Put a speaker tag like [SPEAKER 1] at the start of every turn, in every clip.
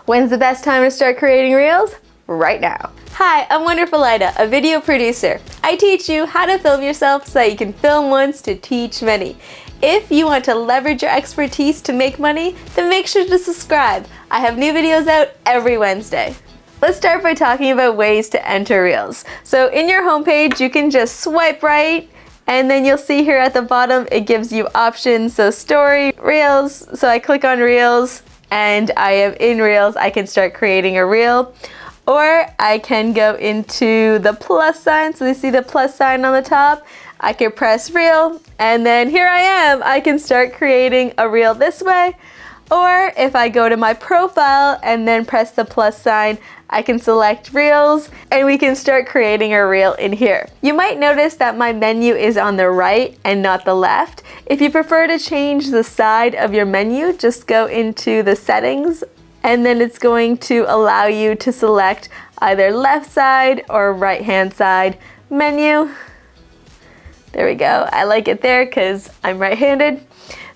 [SPEAKER 1] When's the best time to start creating Reels? Right now. Hi, I'm Wonderful Ida, a video producer. I teach you how to film yourself so that you can film once to teach many. If you want to leverage your expertise to make money, then make sure to subscribe. I have new videos out every Wednesday. Let's start by talking about ways to enter Reels. So in your homepage, you can just swipe right, and then you'll see here at the bottom, it gives you options. So story, Reels. So I click on Reels and I am in Reels. I can start creating a Reel. Or I can go into the plus sign. So you see the plus sign on the top. I can press Reel, and then here I am. I can start creating a Reel this way. Or if I go to my profile and then press the plus sign, I can select Reels and we can start creating a Reel in here. You might notice that my menu is on the right and not the left. If you prefer to change the side of your menu, just go into the settings and then it's going to allow you to select either left side or right hand side menu. There we go. I like it there because I'm right-handed.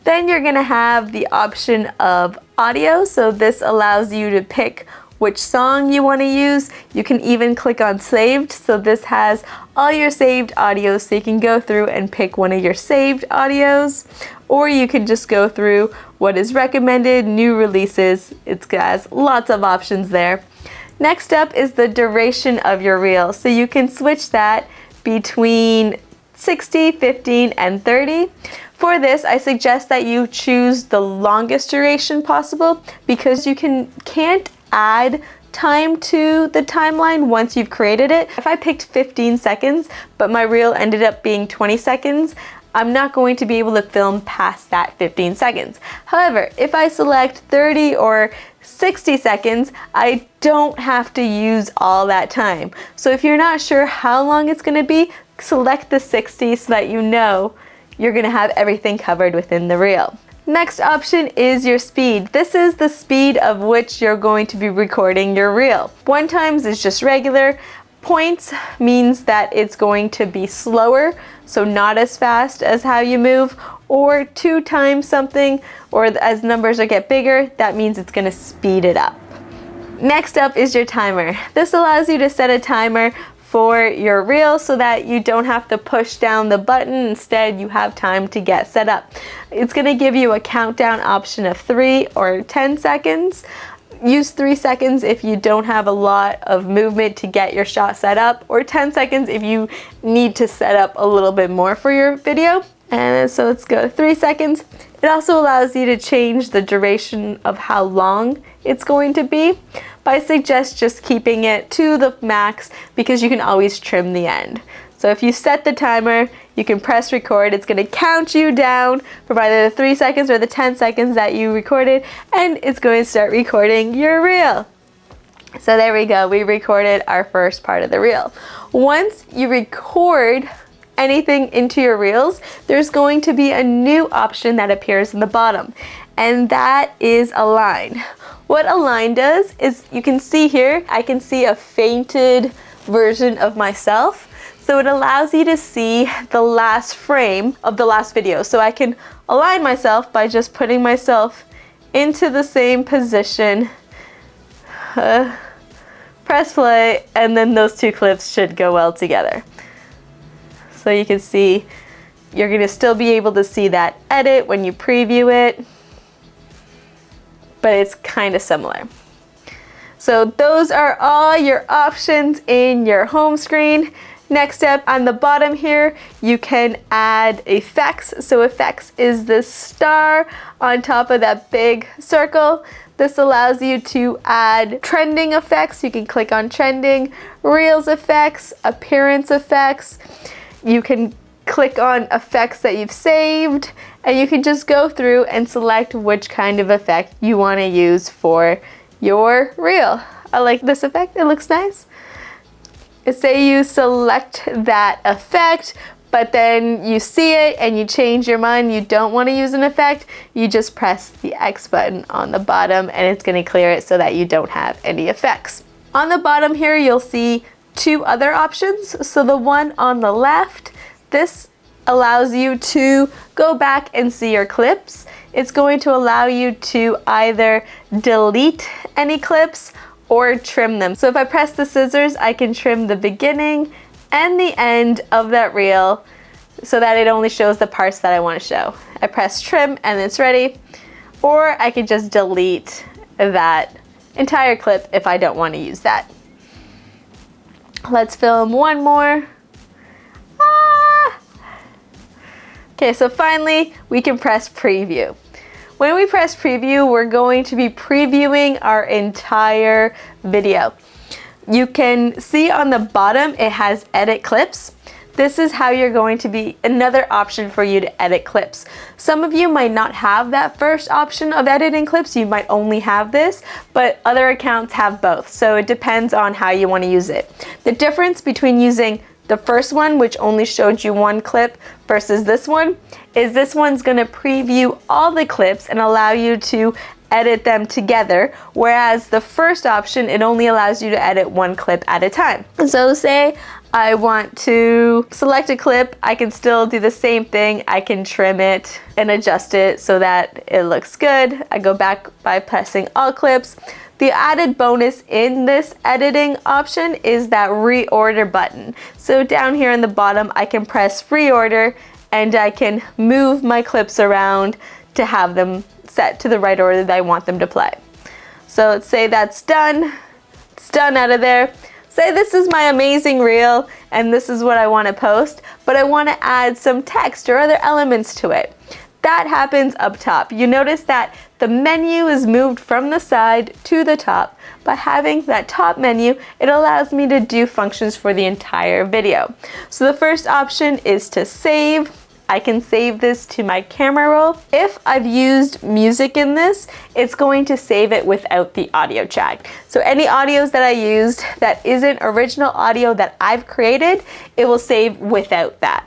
[SPEAKER 1] Then you're gonna have the option of audio. So this allows you to pick which song you want to use. You can even click on saved. So this has all your saved audios. So you can go through and pick one of your saved audios, or you can just go through what is recommended, new releases. It has lots of options there. Next up is the duration of your reel. So you can switch that between 60, 15, and 30. For this, I suggest that you choose the longest duration possible because you can't add time to the timeline once you've created it. If I picked 15 seconds, but my reel ended up being 20 seconds, I'm not going to be able to film past that 15 seconds. However, if I select 30 or 60 seconds, I don't have to use all that time. So if you're not sure how long it's gonna be, select the 60 so that you know you're gonna have everything covered within the reel. Next option is your speed. This is the speed of which you're going to be recording your reel. 1 times is just regular. Points means that it's going to be slower, so not as fast as how you move, or 2 times something, or as numbers get bigger, that means it's gonna speed it up. Next up is your timer. This allows you to set a timer for your reel so that you don't have to push down the button. Instead, you have time to get set up. It's gonna give you a countdown option of 3 or 10 seconds. Use 3 seconds if you don't have a lot of movement to get your shot set up, or 10 seconds if you need to set up a little bit more for your video. And so let's go 3 seconds. It also allows you to change the duration of how long it's going to be. But I suggest just keeping it to the max because you can always trim the end. So if you set the timer, you can press record. It's gonna count you down from either the 3 seconds or the 10 seconds that you recorded, and it's going to start recording your reel. So there we go, we recorded our first part of the reel. Once you record anything into your reels, there's going to be a new option that appears in the bottom, and that is align. What align does is, you can see here, I can see a fainted version of myself. So it allows you to see the last frame of the last video. So I can align myself by just putting myself into the same position, press play, and then those 2 clips should go well together. So you can see, you're gonna still be able to see that edit when you preview it, but it's kind of similar. So those are all your options in your home screen. Next up, on the bottom here, you can add effects. So effects is this star on top of that big circle. This allows you to add trending effects. You can click on trending, Reels effects, appearance effects. You can click on effects that you've saved, and you can just go through and select which kind of effect you want to use for your reel. I like this effect, it looks nice. Say you select that effect, but then you see it and you change your mind, you don't want to use an effect, you just press the X button on the bottom and it's going to clear it so that you don't have any effects. On the bottom here, you'll see 2 other options. So the one on the left, this allows you to go back and see your clips. It's going to allow you to either delete any clips or trim them. So if I press the scissors, I can trim the beginning and the end of that reel so that it only shows the parts that I want to show. I press trim and it's ready. Or I could just delete that entire clip if I don't want to use that. Let's film one more. Okay, so finally we can press preview. When we press preview, we're going to be previewing our entire video. You can see on the bottom it has edit clips. This is how you're going to be another option for you to edit clips. Some of you might not have that first option of editing clips, you might only have this, but other accounts have both. So it depends on how you want to use it. The difference between using the first one, which only showed you one clip, versus this one, is this one's gonna preview all the clips and allow you to edit them together, whereas the first option, it only allows you to edit one clip at a time. So say I want to select a clip, I can still do the same thing. I can trim it and adjust it so that it looks good. I go back by pressing all clips. The added bonus in this editing option is that reorder button. So down here in the bottom, I can press reorder and I can move my clips around to have them set to the right order that I want them to play. So let's say that's done. It's done out of there. Say this is my amazing reel and this is what I want to post, but I want to add some text or other elements to it. That happens up top. You notice that the menu is moved from the side to the top. By having that top menu, it allows me to do functions for the entire video. So the first option is to save. I can save this to my camera roll. If I've used music in this, it's going to save it without the audio track. So any audios that I used that isn't original audio that I've created, it will save without that.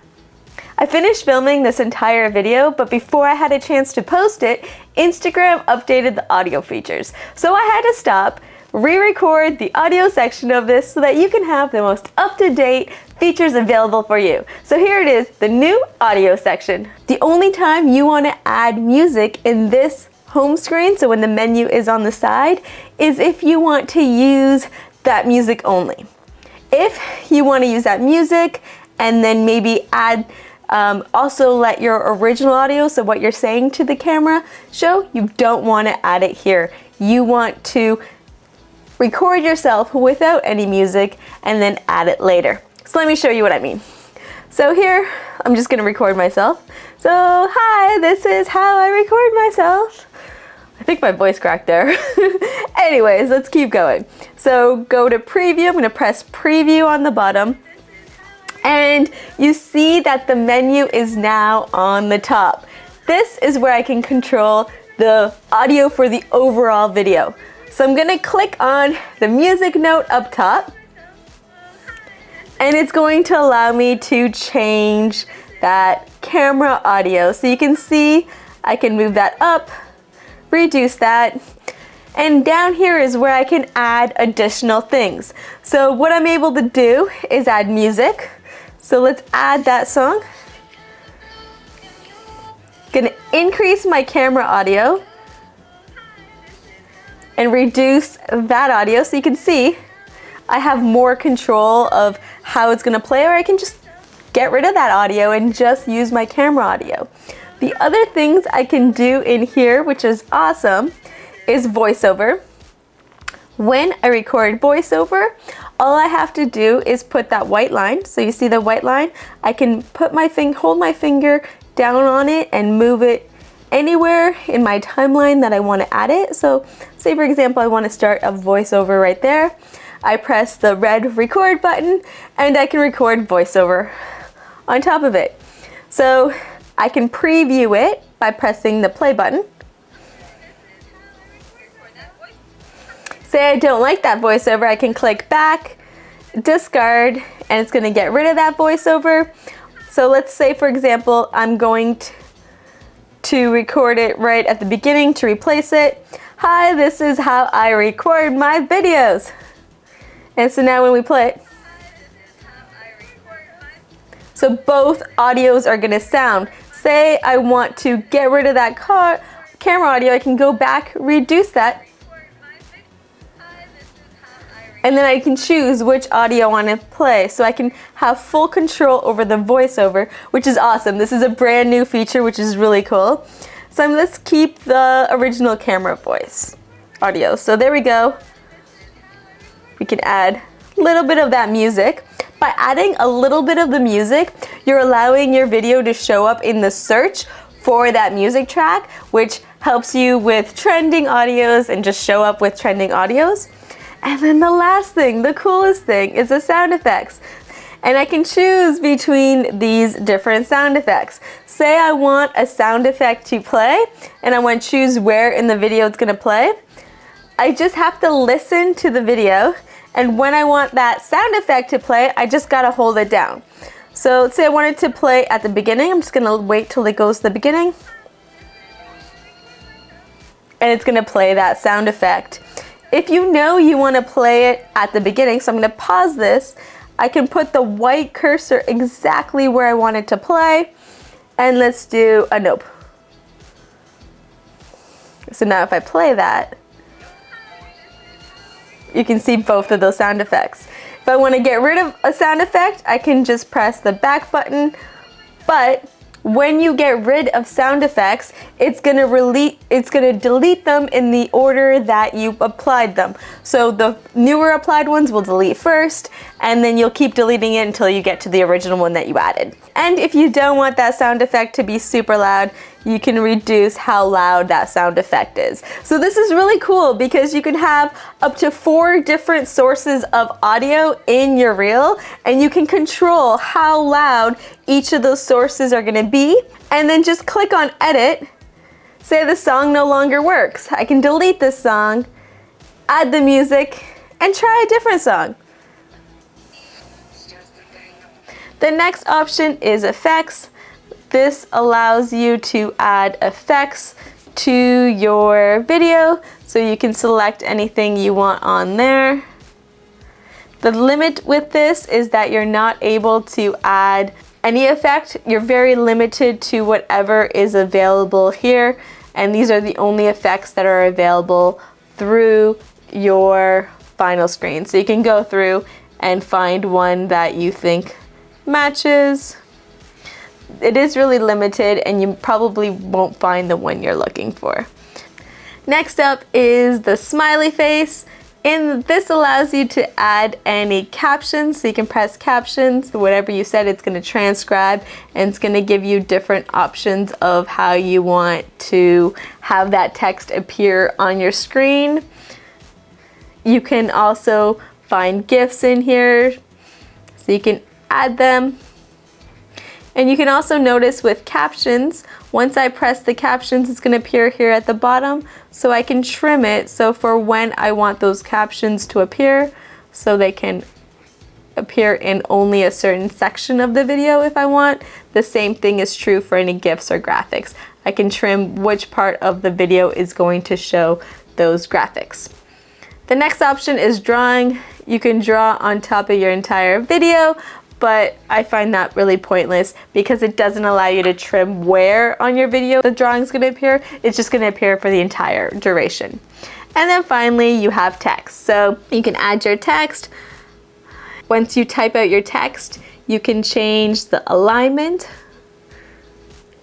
[SPEAKER 1] I finished filming this entire video, but before I had a chance to post it, Instagram updated the audio features. So I had to stop, re-record the audio section of this so that you can have the most up-to-date features available for you. So here it is, the new audio section. The only time you want to add music in this home screen, so when the menu is on the side, is if you want to use that music only. If you want to use that music and then maybe add also let your original audio, so what you're saying to the camera, show, you don't want to add it here. You want to record yourself without any music and then add it later. So let me show you what I mean. So here, I'm just gonna record myself. So, hi, this is how I record myself. I think my voice cracked there. Anyways, let's keep going. So go to preview, I'm gonna press preview on the bottom. And you see that the menu is now on the top. This is where I can control the audio for the overall video. So I'm gonna click on the music note up top, and it's going to allow me to change that camera audio. So you can see I can move that up, reduce that, and down here is where I can add additional things. So what I'm able to do is add music. So let's add that song. Gonna increase my camera audio and reduce that audio so you can see I have more control of how it's gonna play, or I can just get rid of that audio and just use my camera audio. The other things I can do in here, which is awesome, is voiceover. When I record voiceover, all I have to do is put that white line. So you see the white line? I can put my hold my finger down on it and move it anywhere in my timeline that I want to add it. So say for example, I want to start a voiceover right there. I press the red record button and I can record voiceover on top of it. So I can preview it by pressing the play button. Say I don't like that voiceover, I can click back, discard, and it's going to get rid of that voiceover. So let's say for example, I'm going to record it right at the beginning to replace it. Hi, this is how I record my videos. And so now when we play it, So both audios are gonna sound. Say I want to get rid of that camera audio, I can go back, reduce that, and then I can choose which audio I want to play. So I can have full control over the voiceover, which is awesome. This is a brand new feature, which is really cool. So let's keep the original camera voice audio. So there we go. We can add a little bit of that music. By adding a little bit of the music, you're allowing your video to show up in the search for that music track, which helps you with trending audios and just show up with trending audios. And then the last thing, the coolest thing, is the sound effects. And I can choose between these different sound effects. Say I want a sound effect to play, and I want to choose where in the video it's gonna play. I just have to listen to the video, and when I want that sound effect to play, I just gotta hold it down. So let's say I want it to play at the beginning. I'm just gonna wait till it goes to the beginning. And it's gonna play that sound effect. If you know you want to play it at the beginning, so I'm going to pause this, I can put the white cursor exactly where I want it to play, and let's do a nope. So now if I play that, you can see both of those sound effects. If I want to get rid of a sound effect, I can just press the back button, but when you get rid of sound effects, it's gonna delete them in the order that you applied them. So the newer applied ones will delete first, and then you'll keep deleting it until you get to the original one that you added. And if you don't want that sound effect to be super loud, you can reduce how loud that sound effect is. So this is really cool because you can have up to 4 different sources of audio in your reel, and you can control how loud each of those sources are gonna be, and then just click on edit. Say the song no longer works. I can delete this song, add the music, and try a different song. The next option is effects. This allows you to add effects to your video, so you can select anything you want on there. The limit with this is that you're not able to add any effect. You're very limited to whatever is available here, and these are the only effects that are available through your final screen. So you can go through and find one that you think matches. It is really limited, and you probably won't find the one you're looking for. Next up is the smiley face, and this allows you to add any captions. So you can press captions, whatever you said, it's going to transcribe, and it's going to give you different options of how you want to have that text appear on your screen. You can also find GIFs in here, so you can add them. And you can also notice with captions, once I press the captions, it's going to appear here at the bottom, so I can trim it so for when I want those captions to appear, so they can appear in only a certain section of the video if I want. The same thing is true for any GIFs or graphics. I can trim which part of the video is going to show those graphics. The next option is drawing. You can draw on top of your entire video, but I find that really pointless because it doesn't allow you to trim where on your video the drawing is going to appear. It's just going to appear for the entire duration. And then finally, you have text. So you can add your text. Once you type out your text, you can change the alignment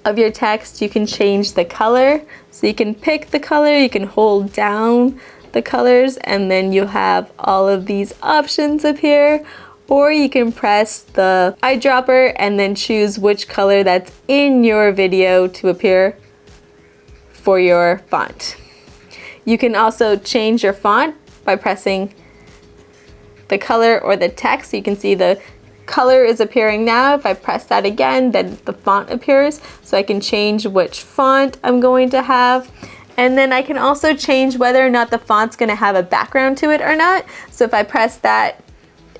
[SPEAKER 1] of your text. You can change the color. So you can pick the color, you can hold down the colors, and then you have all of these options appear. Or you can press the eyedropper and then choose which color that's in your video to appear for your font. You can also change your font by pressing the color or the text. You can see the color is appearing now. If I press that again, then the font appears. So I can change which font I'm going to have. And then I can also change whether or not the font's going to have a background to it or not. So if I press that,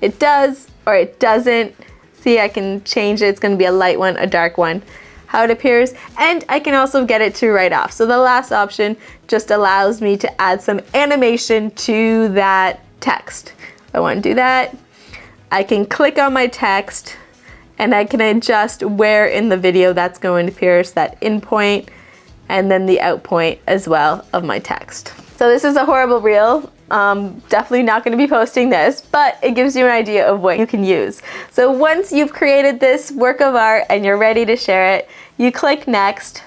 [SPEAKER 1] it does, or it doesn't. See, I can change it. It's going to be a light one, a dark one, how it appears. And I can also get it to write off. So the last option just allows me to add some animation to that text. If I want to do that, I can click on my text, and I can adjust where in the video that's going to appear, so that in point and then the out point as well of my text. So this is a horrible reel. Definitely not going to be posting this, but it gives you an idea of what you can use. So once you've created this work of art and you're ready to share it, you click next.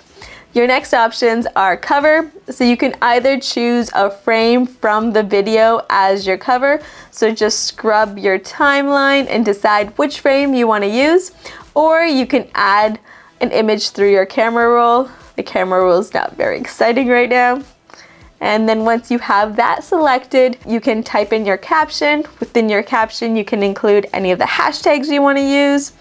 [SPEAKER 1] Your next options are cover, so you can either choose a frame from the video as your cover, so just scrub your timeline and decide which frame you want to use, or you can add an image through your camera roll. The camera roll is not very exciting right now. And then once you have that selected, you can type in your caption. Within your caption, you can include any of the hashtags you want to use.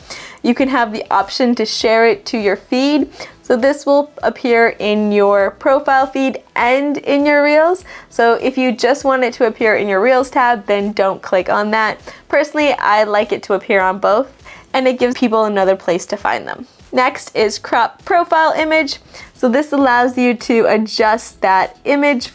[SPEAKER 1] You can have the option to share it to your feed. So this will appear in your profile feed and in your Reels. So if you just want it to appear in your Reels tab, then don't click on that. Personally, I like it to appear on both, and it gives people another place to find them. Next is crop profile image. So this allows you to adjust that image,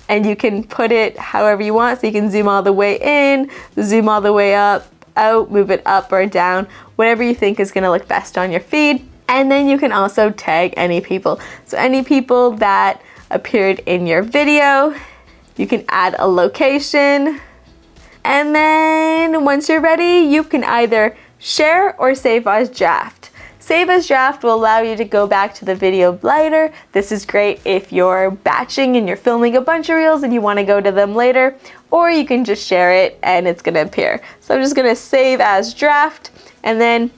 [SPEAKER 1] and you can put it however you want. So you can zoom all the way in, zoom all the way up, out, move it up or down, whatever you think is gonna look best on your feed. And then you can also tag any people. So any people that appeared in your video, you can add a location. And then once you're ready, you can either share or save as draft. Save as draft will allow you to go back to the video later. This is great if you're batching and you're filming a bunch of reels and you want to go to them later, or you can just share it and it's going to appear. So I'm just going to save as draft and then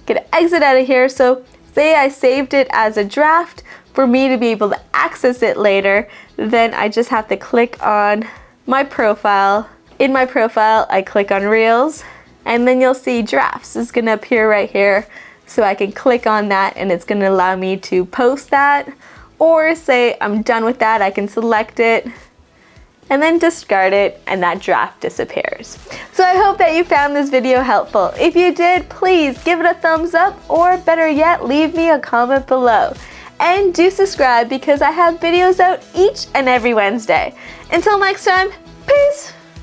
[SPEAKER 1] gonna exit out of here. So say I saved it as a draft. For me to be able to access it later, then I just have to click on my profile. In my profile, I click on Reels, and then you'll see drafts is gonna appear right here. So I can click on that and it's gonna allow me to post that, or say I'm done with that, I can select it and then discard it, and that draft disappears. So I hope that you found this video helpful. If you did, please give it a thumbs up, or better yet, leave me a comment below. And do subscribe because I have videos out each and every Wednesday. Until next time, peace!